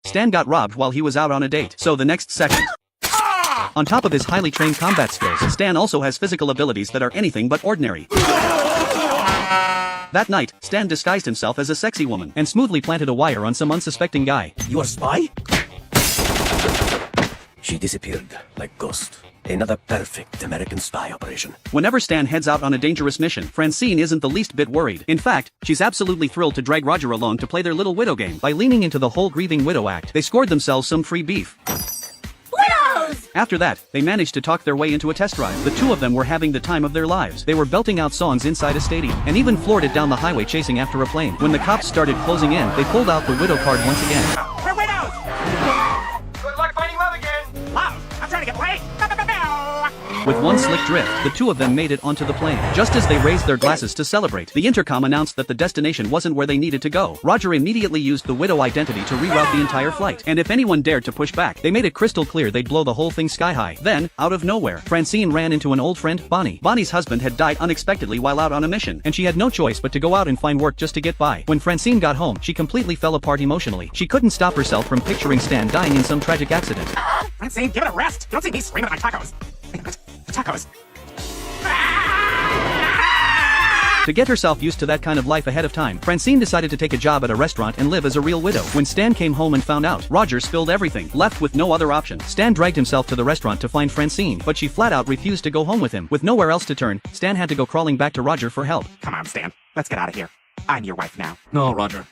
Stan got robbed while he was out on a date. So the next second, on top of his highly trained combat skills, Stan also has physical abilities that are anything but ordinary. That night, Stan disguised himself as a sexy woman and smoothly planted a wire on some unsuspecting guy. You are a spy? She disappeared like ghost. Another perfect American spy operation. Whenever Stan heads out on a dangerous mission, Francine isn't the least bit worried. In fact, she's absolutely thrilled to drag Roger along to play their little widow game. By leaning into the whole grieving widow act, they scored themselves some free beef. Widows! After that, they managed to talk their way into a test drive. The two of them were having the time of their lives. They were belting out songs inside a stadium, and even floored it down the highway chasing after a plane. When the cops started closing in, they pulled out the widow card once again. We're widows! Good luck finding love again! Love? I'm trying to get laid! With one slick drift, the two of them made it onto the plane. Just as they raised their glasses to celebrate, the intercom announced that the destination wasn't where they needed to go. Roger immediately used the widow identity to reroute the entire flight, and if anyone dared to push back, they made it crystal clear they'd blow the whole thing sky high. Then, out of nowhere, Francine ran into an old friend, Bonnie. Bonnie's husband had died unexpectedly while out on a mission, and she had no choice but to go out and find work just to get by. When Francine got home, she completely fell apart emotionally. She couldn't stop herself from picturing Stan dying in some tragic accident. Francine, give it a rest! You don't see me screaming at my tacos! Tacos! To get herself used to that kind of life ahead of time, Francine decided to take a job at a restaurant and live as a real widow. When Stan came home and found out, Roger spilled everything, left with no other option. Stan dragged himself to the restaurant to find Francine, but she flat out refused to go home with him. With nowhere else to turn, Stan had to go crawling back to Roger for help. Come on, Stan. Let's get out of here. I'm your wife now. No, Roger.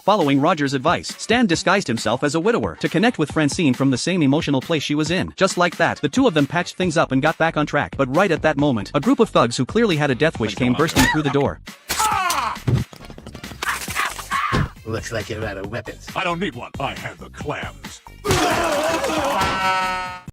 Following Roger's advice, Stan disguised himself as a widower to connect with Francine from the same emotional place she was in. Just like that, the two of them patched things up and got back on track. But right at that moment, a group of thugs who clearly had a death wish came bursting through the door. Looks like you're out of weapons. I don't need one. I have the clams.